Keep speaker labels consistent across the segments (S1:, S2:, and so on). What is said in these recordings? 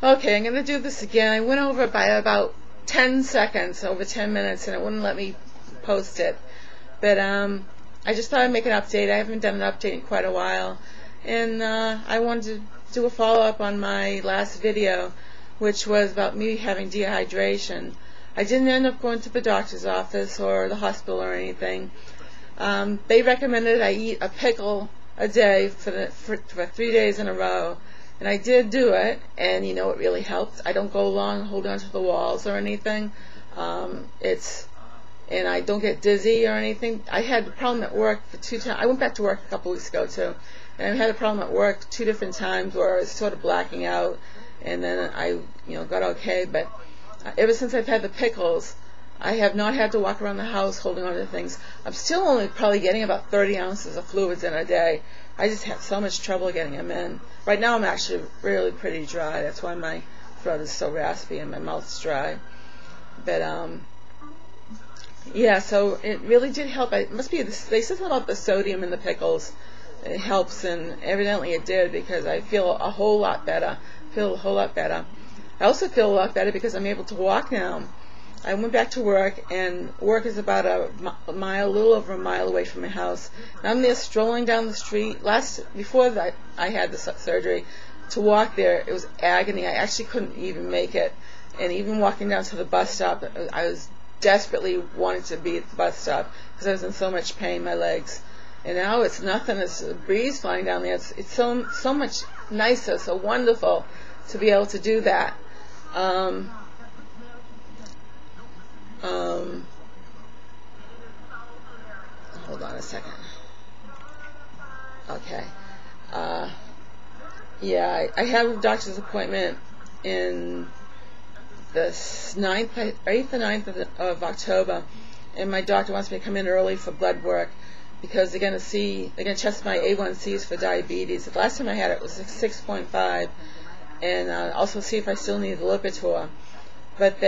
S1: Okay, I'm going to do this again. I went over by about 10 seconds, over 10 minutes, and it wouldn't let me post it. But I just thought I'd make an update. I haven't done an update in quite a while. And I wanted to do a follow-up on my last video, which was about me having dehydration. I didn't end up going to the doctor's office or the hospital or anything. They recommended I eat a pickle a day for 3 days in a row. And I did do it, and you know it really helped. I don't go along and hold on to the walls or anything. And I don't get dizzy or anything. I had a problem at work for 2 times. I went back to work a couple weeks ago too, and I had a problem at work 2 different times where I was sort of blacking out, and then I got okay. But ever since I've had the pickles, I have not had to walk around the house holding on to things. I'm still only probably getting about 30 ounces of fluids in a day. I just have so much trouble getting them in. Right now I'm actually really pretty dry. That's why my throat is so raspy and my mouth's dry. But yeah, so it really did help. It must be this, they said something about the sodium in the pickles. It helps, and evidently it did, because I feel a whole lot better. I also feel a lot better because I'm able to walk now. I went back to work, and work is about a little over a mile away from my house. And I'm there strolling down the street. Before I had the surgery, to walk there, it was agony. I actually couldn't even make it. And even walking down to the bus stop, I was desperately wanting to be at the bus stop because I was in so much pain in my legs. And now it's nothing. It's a breeze flying down there. It's so much nicer, so wonderful to be able to do that. Hold on a second. Okay. Yeah, I have a doctor's appointment in the 8th or 9th of October, and my doctor wants me to come in early for blood work because they're going to test my A1Cs for diabetes. The last time I had it was 6.5, and also see if I still need the Lipitor. But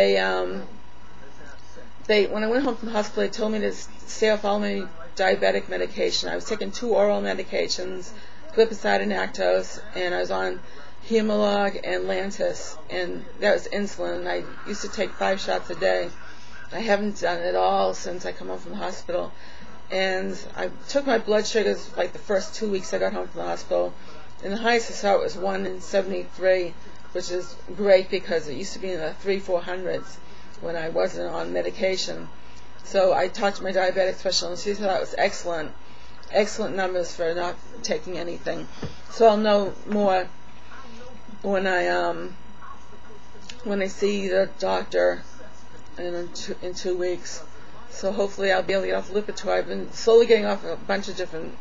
S1: when I went home from the hospital, they told me to stay off all my diabetic medication. I was taking 2 oral medications, glipizide and Actos, and I was on Humalog and Lantus, and that was insulin. I used to take 5 shots a day. I haven't done it all since I come home from the hospital. And I took my blood sugars like the first 2 weeks I got home from the hospital, and the highest I saw was 173, which is great because it used to be in the 300-400s when I wasn't on medication. So I talked to my diabetic specialist, and she said that was excellent numbers for not taking anything. So I'll know more when I see the doctor in 2 weeks. So hopefully I'll be able to get off Lipitor. I've been slowly getting off a bunch of different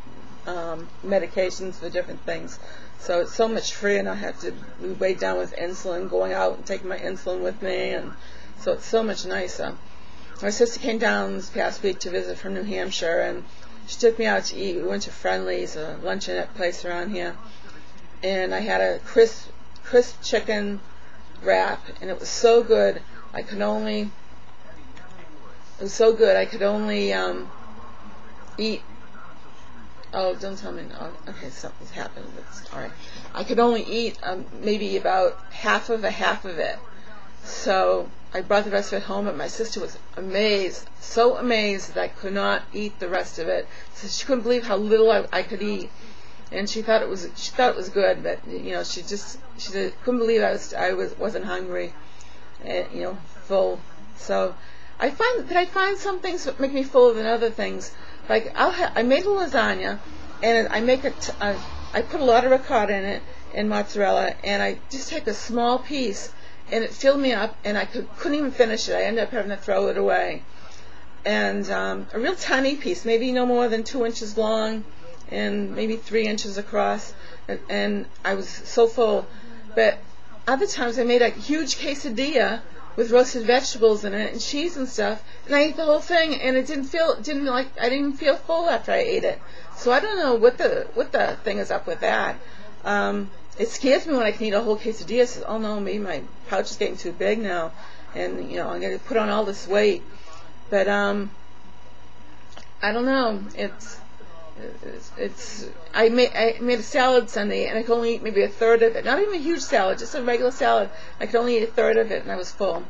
S1: medications for different things. So it's so much freer, and I have to be weighed down with insulin, going out and taking my insulin with me, and so it's so much nicer. My sister came down this past week to visit from New Hampshire, and she took me out to eat. We went to Friendly's, a luncheonette place around here, and I had a crisp chicken wrap, and it was so good. I could only eat. Oh, don't tell me. Oh, okay, something's happened. It's all right. I could only eat maybe about half of it. So I brought the rest of it home, but my sister was amazed, so amazed that I could not eat the rest of it. So she couldn't believe how little I could eat, and she thought it was good, but she said couldn't believe I wasn't hungry, and, full. So I find some things that make me fuller than other things. Like I made a lasagna, and I put a lot of ricotta in it and mozzarella, and I just take a small piece, and it filled me up, and I couldn't even finish it. I ended up having to throw it away. And a real tiny piece, maybe no more than 2 inches long, and maybe 3 inches across, and I was so full. But other times I made a huge quesadilla with roasted vegetables in it and cheese and stuff, and I ate the whole thing, and it didn't feel full after I ate it. So I don't know what the thing is up with that. It scares me when I can eat a whole quesadilla. It says, oh no, maybe my pouch is getting too big now, and I'm going to put on all this weight. But I don't know. I made a salad Sunday, and I could only eat maybe a third of it. Not even a huge salad, just a regular salad. I could only eat a third of it, and I was full.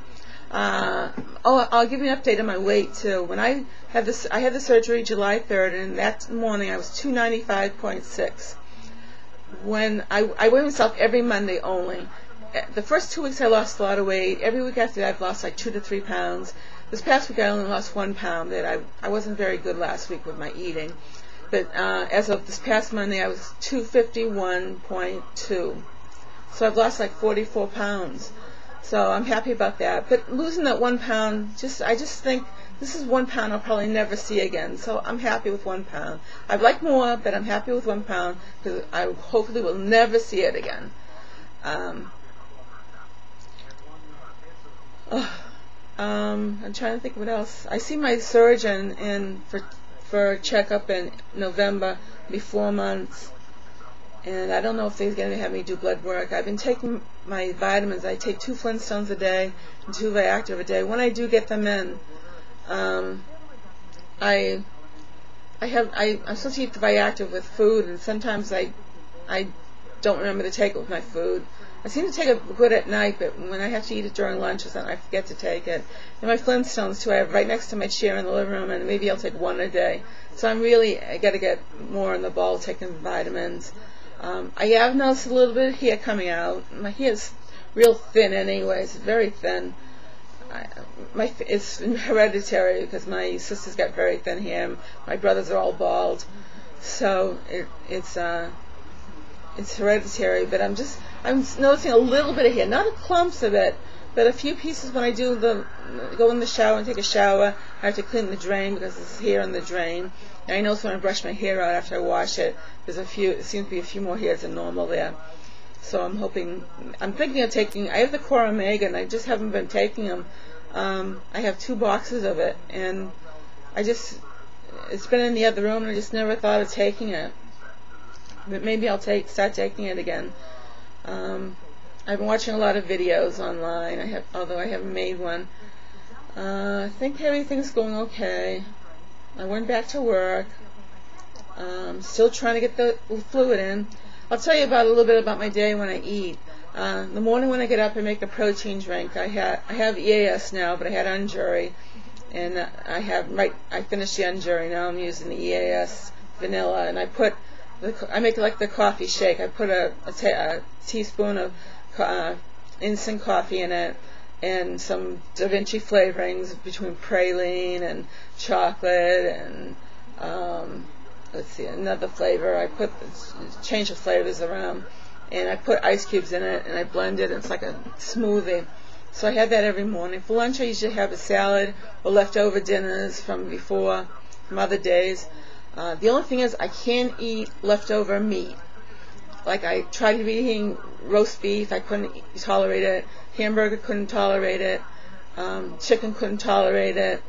S1: I'll give you an update on my weight too. When I had the surgery July 3rd, and that morning I was 295.6. When I weigh myself every Monday only. The first 2 weeks I lost a lot of weight. Every week after that I've lost like 2 to 3 pounds. This past week I only lost 1 pound. That I wasn't very good last week with my eating. But as of this past Monday I was 251.2. So I've lost like 44 pounds. So I'm happy about that. But losing that 1 pound, I just think this is 1 pound I'll probably never see again. So I'm happy with 1 pound. I'd like more, but I'm happy with 1 pound because I hopefully will never see it again. I'm trying to think what else. I see my surgeon for a checkup in November, be 4 months. And I don't know if they're going to have me do blood work. I've been taking my vitamins. I take 2 Flintstones a day and 2 Viactiv a day. When I do get them in, I'm supposed to eat the Viactiv with food, and sometimes I don't remember to take it with my food. I seem to take it good at night, but when I have to eat it during lunch or something, I forget to take it. And my Flintstones too, I have right next to my chair in the living room, and maybe I'll take 1 a day. So I got to get more on the ball taking vitamins. I have noticed a little bit of hair coming out. My hair is real thin anyways, very thin. It's hereditary because my sisters got very thin hair. My brothers are all bald. So it's hereditary, but I'm noticing a little bit of hair, not clumps of it, but a few pieces. When I go in the shower and take a shower, I have to clean the drain because there's hair in the drain. And I notice when I brush my hair out after I wash it, it seems to be a few more hairs than normal there. So I'm thinking of taking, I have the Core Omega, and I just haven't been taking them. I have 2 boxes of it, and it's been in the other room, and I just never thought of taking it. But maybe I'll start taking it again. I've been watching a lot of videos online, although I haven't made one. I think everything's going okay. I went back to work. Still trying to get the fluid in. I'll tell you a little bit about my day when I eat. The morning when I get up, I make a protein drink. I have EAS now, but I had Unjury, and I finished the Unjury. Now I'm using the EAS vanilla, and I make it like the coffee shake. I put a teaspoon of instant coffee in it, and some Da Vinci flavorings between praline and chocolate and let's see, another flavor. I change the flavors around, and I put ice cubes in it, and I blend it, and it's like a smoothie. So I have that every morning. For lunch I usually have a salad or leftover dinners from other days. The only thing is I can't eat leftover meat. Like I tried to be eating roast beef, I couldn't tolerate it. Hamburger, couldn't tolerate it. Chicken, couldn't tolerate it.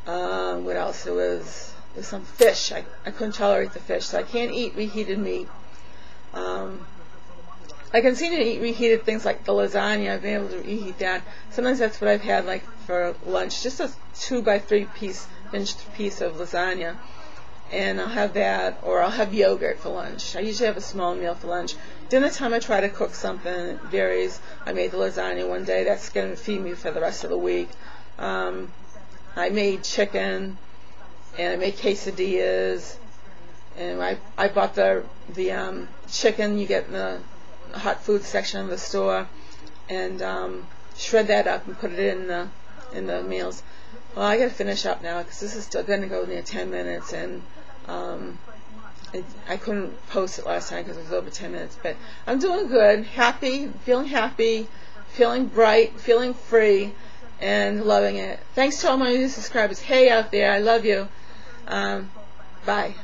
S1: What else? There was some fish. I couldn't tolerate the fish, so I can't eat reheated meat. I can seem to eat reheated things like the lasagna. I've been able to reheat that. Sometimes that's what I've had like for lunch, just a 2x3 inch piece of lasagna. And I'll have that, or I'll have yogurt for lunch. I usually have a small meal for lunch. Dinner time I try to cook something. It varies. I made the lasagna one day. That's going to feed me for the rest of the week. I made chicken, and I made quesadillas. And I bought the chicken you get in the hot food section of the store, and shred that up and put it in the meals. Well, I got to finish up now because this is still going to go near 10 minutes, and I couldn't post it last time because it was over 10 minutes. But I'm doing good, happy, feeling bright, feeling free, and loving it. Thanks to all my new subscribers. Hey out there, I love you. Bye.